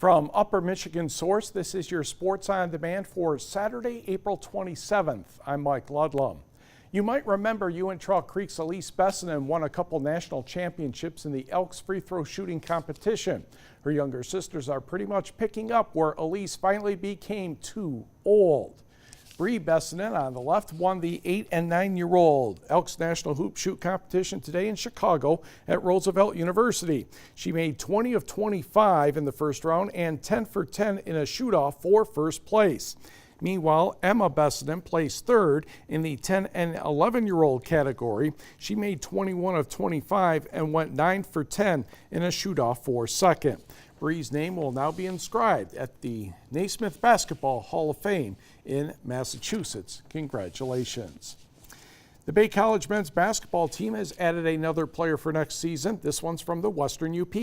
From Upper Michigan Source, this is your Sports on Demand for Saturday, April 27th. I'm Mike Ludlum. You might remember Uintah Creek's Elise Bessinen won a couple national championships in the Elks free throw shooting competition. Her younger sisters are pretty much picking up where Elise finally became too old. Bree Bessinen on the left won the 8- and 9-year-old Elks National Hoop Shoot competition today in Chicago at Roosevelt University. She made 20 of 25 in the first round and 10 for 10 in a shoot-off for first place. Meanwhile, Emma Bessinen placed third in the 10- and 11-year-old category. She made 21 of 25 and went 9 for 10 in a shoot-off for second. Bree's name will now be inscribed at the Naismith Basketball Hall of Fame in Massachusetts. Congratulations. The Bay College men's basketball team has added another player for next season. This one's from the Western UP.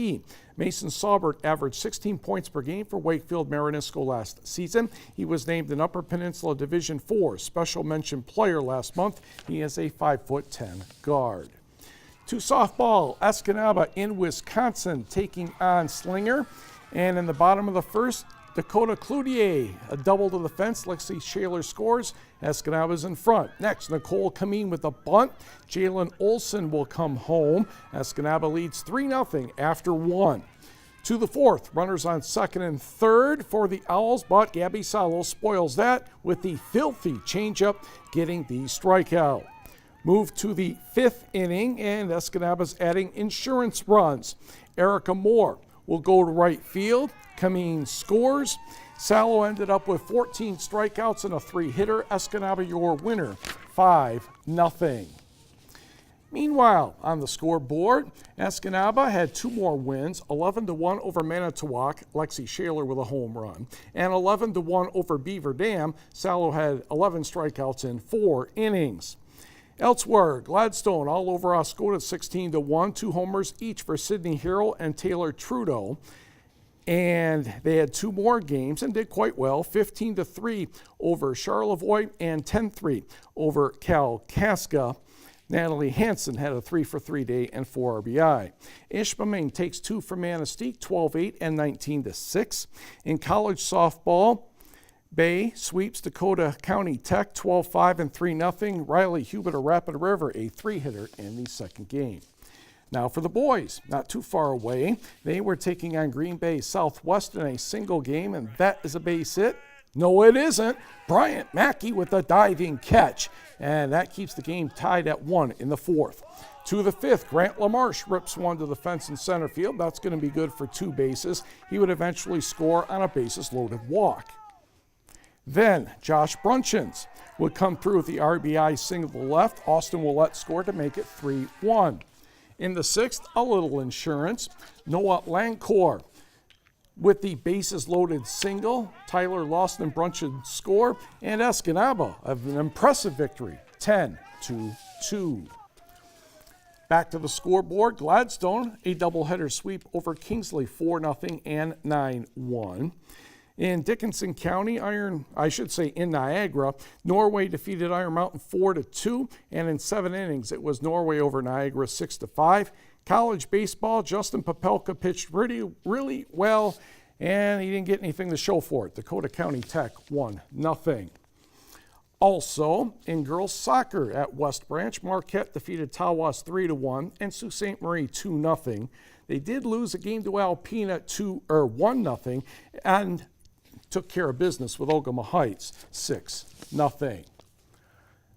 Mason Saubert averaged 16 points per game for Wakefield Marinisco last season. He was named an Upper Peninsula Division IV Special Mention Player last month. He is a 5'10" guard. To softball, Escanaba in Wisconsin taking on Slinger. And in the bottom of the first, Dakota Cloutier, a double to the fence. Lexi Shaler scores. Escanaba's in front. Next, Nicole Kameen with a bunt. Jalen Olson will come home. Escanaba leads 3-0 after 1. To the fourth, runners on second and third for the Owls, but Gabby Salo spoils that with the filthy changeup, getting the strikeout. Move to the fifth inning, and Escanaba's adding insurance runs. Erica Moore will go to right field. Kameen scores. Salo ended up with 14 strikeouts and a 3-hitter. Escanaba your winner, 5-0. Meanwhile, on the scoreboard, Escanaba had 2 more wins, 11-1 over Manitowoc, Lexi Shaler with a home run, and 11-1 over Beaver Dam. Salo had 11 strikeouts in 4 innings. Elsewhere, Gladstone all over Oscoda 16-1, 2 homers each for Sydney Hero and Taylor Trudeau. And they had 2 more games and did quite well, 15-3 over Charlevoix and 10-3 over Kalkaska. Natalie Hansen had a 3-for-3 day and 4 RBI. Ishpeming takes 2 from Manistee, 12-8 and 19-6. In college softball, Bay sweeps Dakota County Tech 12-5 and 3-0. Riley Hubert of Rapid River, a 3-hitter in the second game. Now for the boys, not too far away. They were taking on Green Bay Southwest in a single game, and that is a base hit. No, it isn't. Bryant Mackey with a diving catch, and that keeps the game tied at 1 in the fourth. To the fifth, Grant LaMarche rips one to the fence in center field. That's going to be good for 2 bases. He would eventually score on a bases-loaded walk. Then Josh Brunchins would come through with the RBI single to the left. Austin Willett scored to make it 3-1. In the sixth, a little insurance. Noah Lancor with the bases loaded single. Tyler Lawson and Brunchins score, and Escanaba have an impressive victory, 10-2. Back to the scoreboard, Gladstone, a doubleheader sweep over Kingsley, 4-0 and 9-1. In Dickinson County, in Niagara, Norway defeated Iron Mountain 4-2, and in 7 innings, it was Norway over Niagara 6-5. College baseball, Justin Popelka pitched really well, and he didn't get anything to show for it. Dakota County Tech 1-0. Also, in girls soccer at West Branch, Marquette defeated Tawas 3-1 and Sault Ste. Marie 2-0. They did lose a game to Alpena 1-0 and took care of business with Ogama Heights 6-0.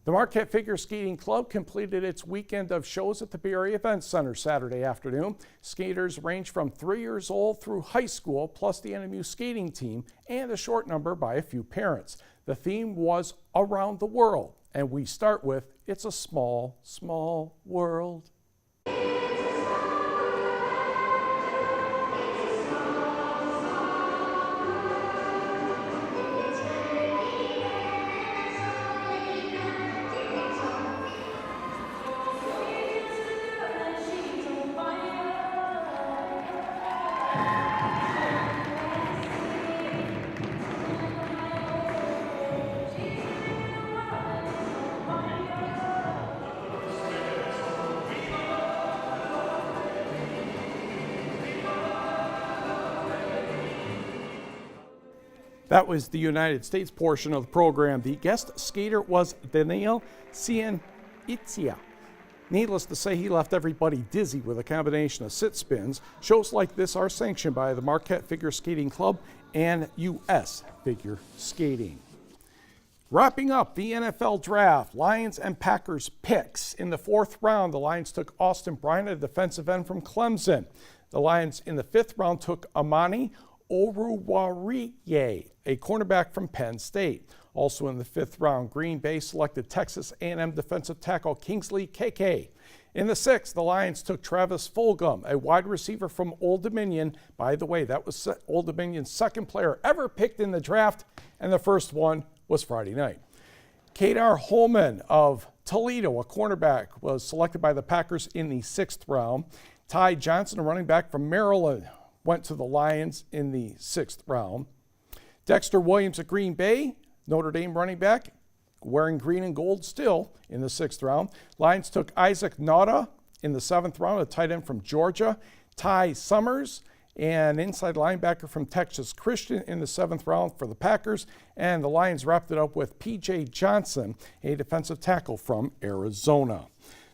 The Marquette Figure Skating Club completed its weekend of shows at the Bay Area Event Center Saturday afternoon. Skaters range from 3 years old through high school, plus the NMU skating team, and a short number by a few parents. The theme was Around the World, and we start with It's a Small, Small World. That was the United States portion of the program. The guest skater was Daniil Cianitzia. Needless to say, he left everybody dizzy with a combination of sit spins. Shows like this are sanctioned by the Marquette Figure Skating Club and U.S. Figure Skating. Wrapping up the NFL draft, Lions and Packers picks. In the fourth round, the Lions took Austin Bryant, a defensive end from Clemson. The Lions in the fifth round took Amani Oruwariye, a cornerback from Penn State. Also in the fifth round, Green Bay selected Texas A&M defensive tackle Kingsley KK. In the sixth, the Lions took Travis Fulgham, a wide receiver from Old Dominion. By the way, that was Old Dominion's second player ever picked in the draft, and the first one was Friday night. Kadar Holman of Toledo, a cornerback, was selected by the Packers in the sixth round. Ty Johnson, a running back from Maryland, went to the Lions in the sixth round. Dexter Williams of Green Bay, Notre Dame running back, wearing green and gold still in the sixth round. Lions took Isaac Nauta in the seventh round, a tight end from Georgia. Ty Summers, an inside linebacker from Texas Christian in the seventh round for the Packers. And the Lions wrapped it up with P.J. Johnson, a defensive tackle from Arizona.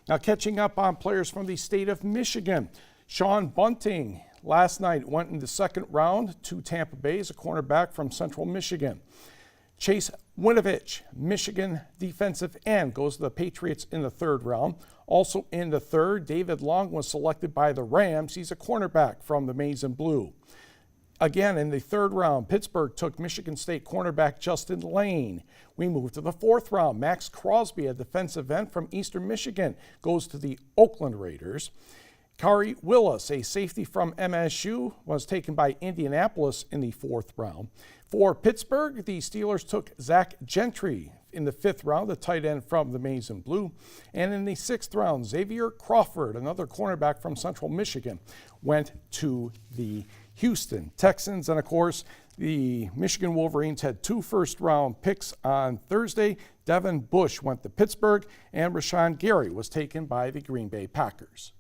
Now catching up on players from the state of Michigan. Sean Bunting last night went in the second round to Tampa Bay as a cornerback from Central Michigan. Chase Winovich, Michigan defensive end, goes to the Patriots in the third round. Also in the third, David Long was selected by the Rams. He's a cornerback from the Maize and Blue. Again, in the third round, Pittsburgh took Michigan State cornerback Justin Lane. We move to the fourth round. Max Crosby, a defensive end from Eastern Michigan, goes to the Oakland Raiders. Kari Willis, a safety from MSU, was taken by Indianapolis in the fourth round. For Pittsburgh, the Steelers took Zach Gentry in the fifth round, a tight end from the Maize and Blue. And in the sixth round, Xavier Crawford, another cornerback from Central Michigan, went to the Houston Texans. And of course, the Michigan Wolverines had two first-round picks on Thursday. Devin Bush went to Pittsburgh, and Rashawn Gary was taken by the Green Bay Packers.